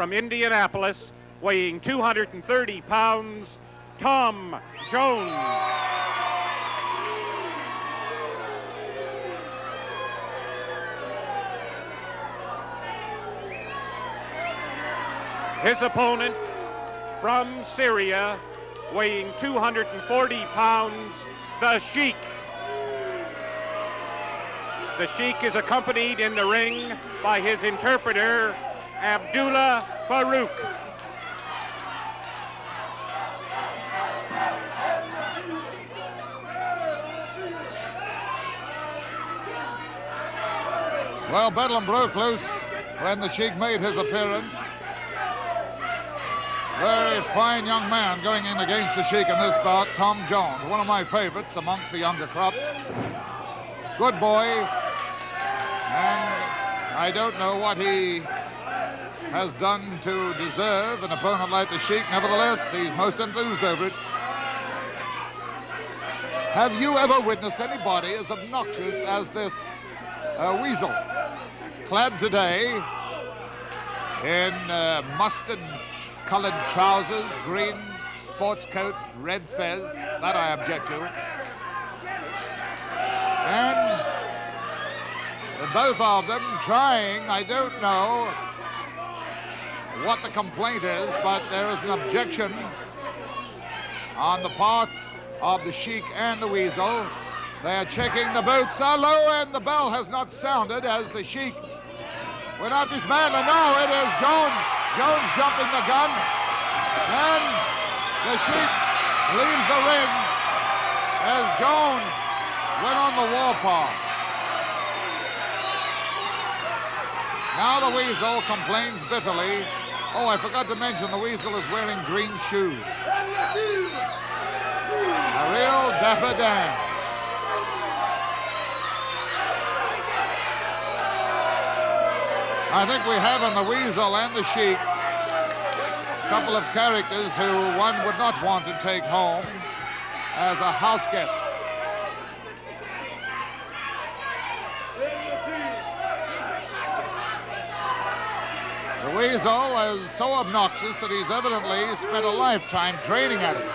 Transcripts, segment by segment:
from Indianapolis, weighing 230 pounds, Tom Jones. His opponent from Syria, weighing 240 pounds, the Sheik. The Sheik is accompanied in the ring by his interpreter, Abdullah Farouk. Well, Bedlam broke loose when the Sheik made his appearance. Very fine young man going in against the Sheik in this bout, Tom Jones, one of my favorites amongst the younger crop. Good boy, and I don't know what he has done to deserve an opponent like the Sheik. Nevertheless, he's most enthused over it. Have you ever witnessed anybody as obnoxious as this weasel? Clad today in mustard-colored trousers, green sports coat, red fez, that I object to. And both of them trying, I don't know what the complaint is, but there is an objection on the part of the Sheik and the weasel. They're checking the boots. Hello, and the bell has not sounded as the Sheik went up his man, and now it is Jones. Jones jumping the gun, and the Sheik leaves the ring as Jones went on the warpath. Now the weasel complains bitterly. Oh, I forgot to mention the weasel is wearing green shoes. A real dapper Dan. I think we have in the weasel and the Sheik a couple of characters who one would not want to take home as a house guest. The weasel is so obnoxious that he's evidently spent a lifetime training at it.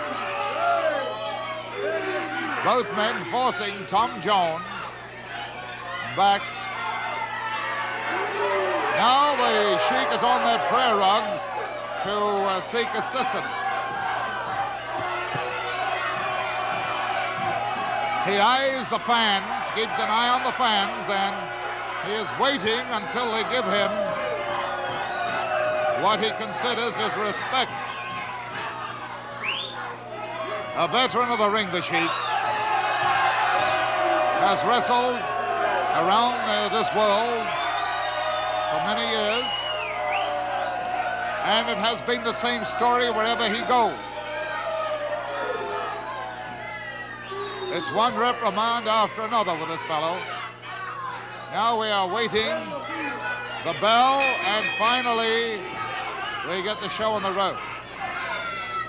Both men forcing Tom Jones back. Now the Sheik is on that prayer rug to seek assistance. He eyes the fans, keeps an eye on the fans, and he is waiting until they give him what he considers his respect. A veteran of the ring, the Sheik, has wrestled around this world for many years, and it has been the same story wherever he goes. It's one reprimand after another with this fellow. Now we are waiting the bell, and finally we get the show on the road.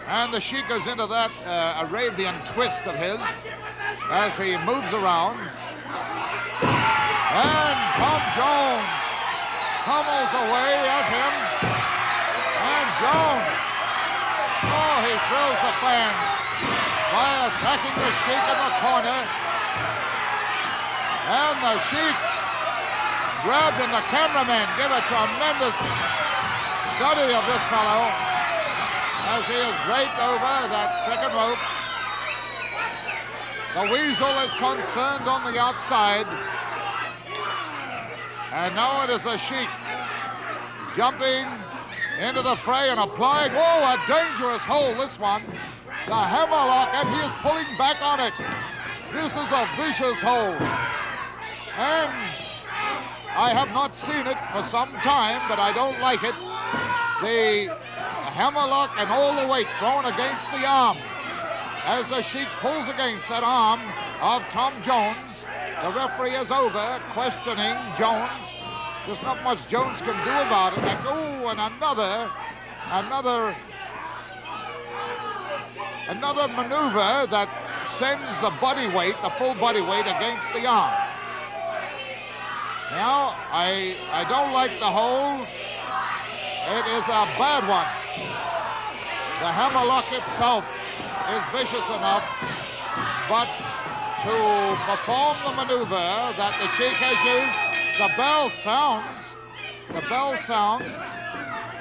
And the Sheik goes into that Arabian twist of his as he moves around. And Tom Jones pummels away at him. And Jones, oh, he thrills the fans by attacking the Sheik in the corner. And the Sheik grabbed, and the cameraman give a tremendous study of this fellow as he is draped over that second rope. The weasel is concerned on the outside. And now it is a Sheik jumping into the fray and applying, oh, a dangerous hold, this one. The hammerlock, and he is pulling back on it. This is a vicious hold. And I have not seen it for some time, but I don't like it. The hammerlock and all the weight thrown against the arm. As the Sheik pulls against that arm of Tom Jones, the referee is over, questioning Jones. There's not much Jones can do about it. And, oh, and another maneuver that sends the body weight, the full body weight, against the arm. Now, I don't like the hold. It is a bad one. The hammerlock itself is vicious enough, but to perform the maneuver that the Sheik has used, the bell sounds. The bell sounds.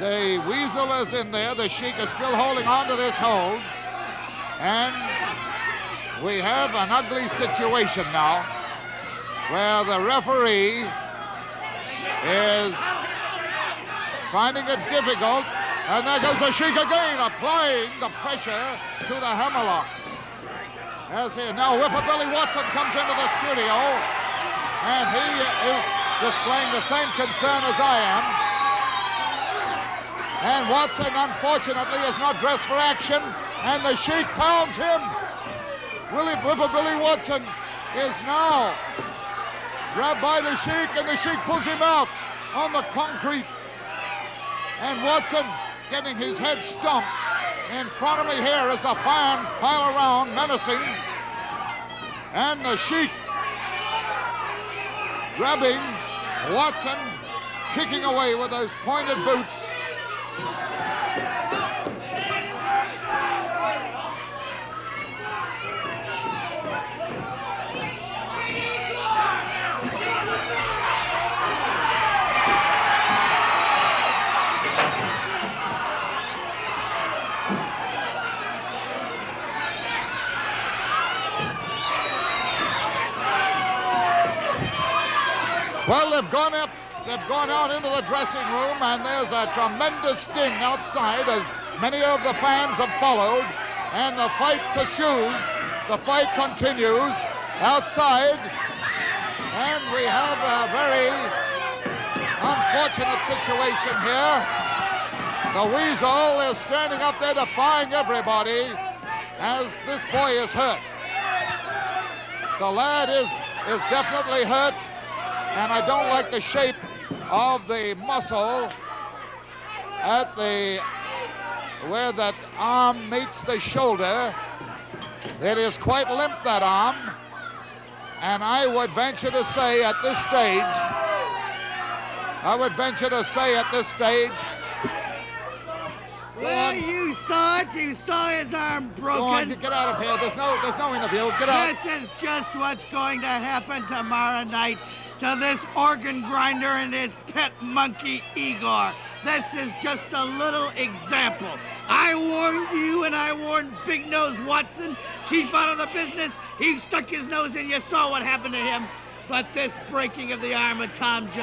The weasel is in there. The Sheik is still holding on to this hold. And we have an ugly situation now where the referee is finding it difficult. And there goes the Sheik again, applying the pressure to the hammerlock. As here now, Whipper-Billy Watson comes into the studio, and he is displaying the same concern as I am. And Watson, unfortunately, is not dressed for action, and the Sheik pounds him. Whipper-Billy Watson is now grabbed by the Sheik, and the Sheik pulls him out on the concrete. And Watson getting his head stomped. In front of me here as the fans pile around, menacing. And the Sheik grabbing Watson, kicking away with those pointed boots. Well, they've gone out into the dressing room, and there's a tremendous ding outside as many of the fans have followed, and the fight pursues. The fight continues outside, and we have a very unfortunate situation here. The weasel is standing up there defying everybody as this boy is hurt. The lad is definitely hurt. And I don't like the shape of the muscle at where that arm meets the shoulder. It is quite limp, that arm. And I would venture to say at this stage, Well, you saw it. You saw his arm broken. Go on, get out of here. There's no interview. Get out. This is just what's going to happen tomorrow night to this organ grinder and his pet monkey, Igor. This is just a little example. I warned you and I warned Big Nose Watson, keep out of the business. He stuck his nose in, you saw what happened to him. But this breaking of the arm of Tom Jones,